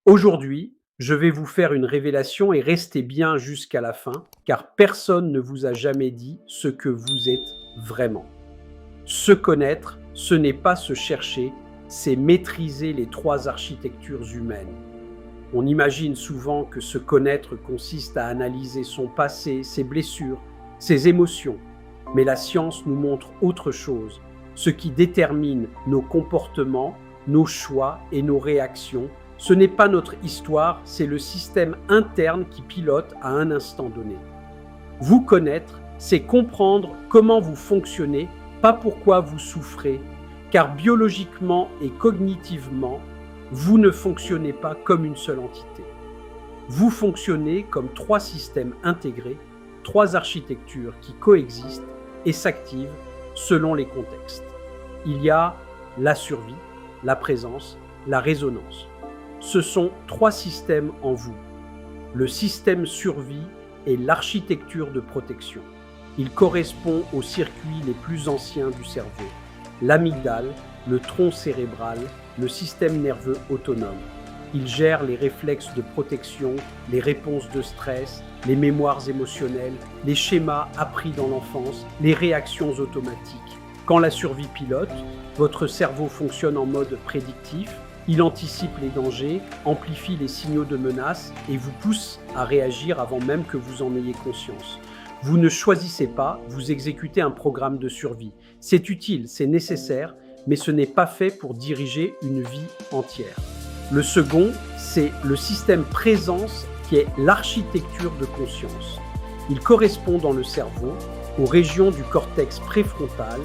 Aujourd'hui, je vais vous faire une révélation et restez bien jusqu'à la fin, car personne ne vous a jamais dit ce que vous êtes vraiment. Se connaître, ce n'est pas se chercher, c'est maîtriser les trois architectures humaines. On imagine souvent que se connaître consiste à analyser son passé, ses blessures, ses émotions. Mais la science nous montre autre chose. Ce qui détermine nos comportements, nos choix et nos réactions, ce n'est pas notre histoire, c'est le système interne qui pilote à un instant donné. Vous connaître, c'est comprendre comment vous fonctionnez, pas pourquoi vous souffrez, car biologiquement et cognitivement, vous ne fonctionnez pas comme une seule entité. Vous fonctionnez comme trois systèmes intégrés, trois architectures qui coexistent et s'activent selon les contextes. Il y a la survie, la présence, la résonance. Ce sont trois systèmes en vous. Le système survie est l'architecture de protection. Il correspond aux circuits les plus anciens du cerveau, l'amygdale, le tronc cérébral, le système nerveux autonome. Il gère les réflexes de protection, les réponses de stress, les mémoires émotionnelles, les schémas appris dans l'enfance, les réactions automatiques. Quand la survie pilote, votre cerveau fonctionne en mode prédictif, il anticipe les dangers, amplifie les signaux de menace et vous pousse à réagir avant même que vous en ayez conscience. Vous ne choisissez pas, vous exécutez un programme de survie. C'est utile, c'est nécessaire, mais ce n'est pas fait pour diriger une vie entière. Le second, c'est le système présence qui est l'architecture de conscience. Il correspond dans le cerveau aux régions du cortex préfrontal,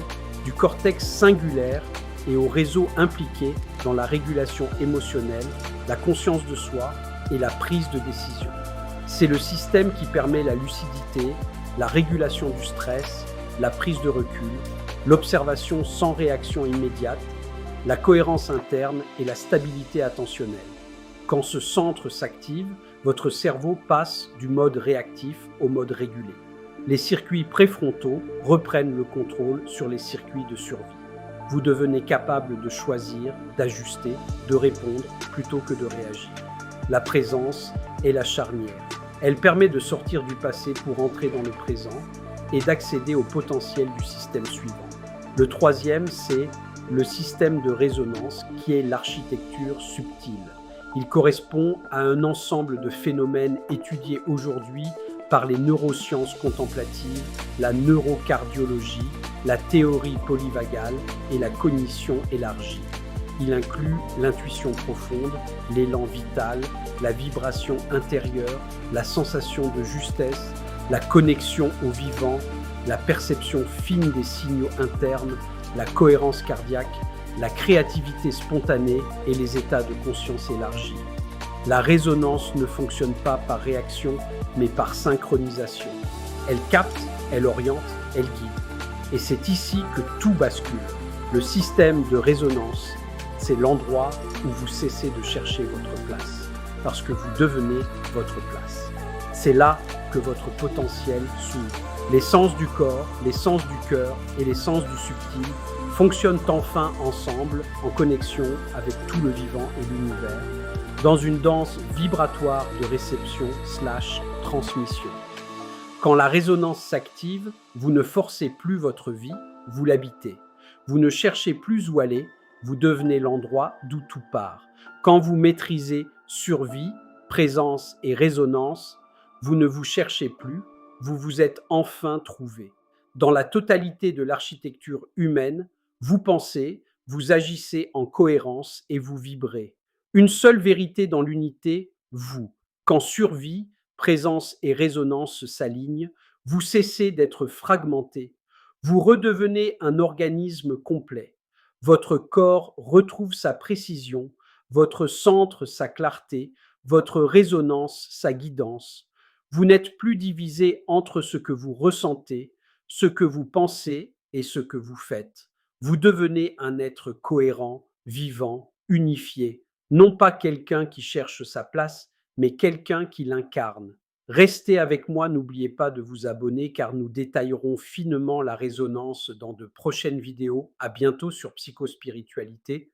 du cortex singulaire et aux réseaux impliqués dans la régulation émotionnelle, la conscience de soi et la prise de décision. C'est le système qui permet la lucidité, la régulation du stress, la prise de recul, l'observation sans réaction immédiate, la cohérence interne et la stabilité attentionnelle. Quand ce centre s'active, votre cerveau passe du mode réactif au mode régulé. Les circuits préfrontaux reprennent le contrôle sur les circuits de survie. Vous devenez capable de choisir, d'ajuster, de répondre plutôt que de réagir. La présence est la charnière. Elle permet de sortir du passé pour entrer dans le présent et d'accéder au potentiel du système suivant. Le troisième, c'est le système de résonance qui est l'architecture subtile. Il correspond à un ensemble de phénomènes étudiés aujourd'hui par les neurosciences contemplatives, la neurocardiologie, la théorie polyvagale et la cognition élargie. Il inclut l'intuition profonde, l'élan vital, la vibration intérieure, la sensation de justesse, la connexion au vivant, la perception fine des signaux internes, la cohérence cardiaque, la créativité spontanée et les états de conscience élargie. La résonance ne fonctionne pas par réaction, mais par synchronisation. Elle capte, elle oriente, elle guide. Et c'est ici que tout bascule. Le système de résonance, c'est l'endroit où vous cessez de chercher votre place, parce que vous devenez votre place. C'est là que votre potentiel s'ouvre. Les sens du corps, les sens du cœur et les sens du subtil fonctionnent enfin ensemble en connexion avec tout le vivant et l'univers, dans une danse vibratoire de réception/transmission. Quand la résonance s'active, vous ne forcez plus votre vie, vous l'habitez. Vous ne cherchez plus où aller, vous devenez l'endroit d'où tout part. Quand vous maîtrisez survie, présence et résonance, vous ne vous cherchez plus, vous vous êtes enfin trouvé. Dans la totalité de l'architecture humaine, vous pensez, vous agissez en cohérence et vous vibrez. Une seule vérité dans l'unité, vous. Quand survie, présence et résonance s'alignent, vous cessez d'être fragmenté. Vous redevenez un organisme complet. Votre corps retrouve sa précision, votre centre sa clarté, votre résonance sa guidance. Vous n'êtes plus divisé entre ce que vous ressentez, ce que vous pensez et ce que vous faites. Vous devenez un être cohérent, vivant, unifié, non pas quelqu'un qui cherche sa place, mais quelqu'un qui l'incarne. Restez avec moi, n'oubliez pas de vous abonner car nous détaillerons finement la résonance dans de prochaines vidéos. À bientôt sur Psychospiritualité.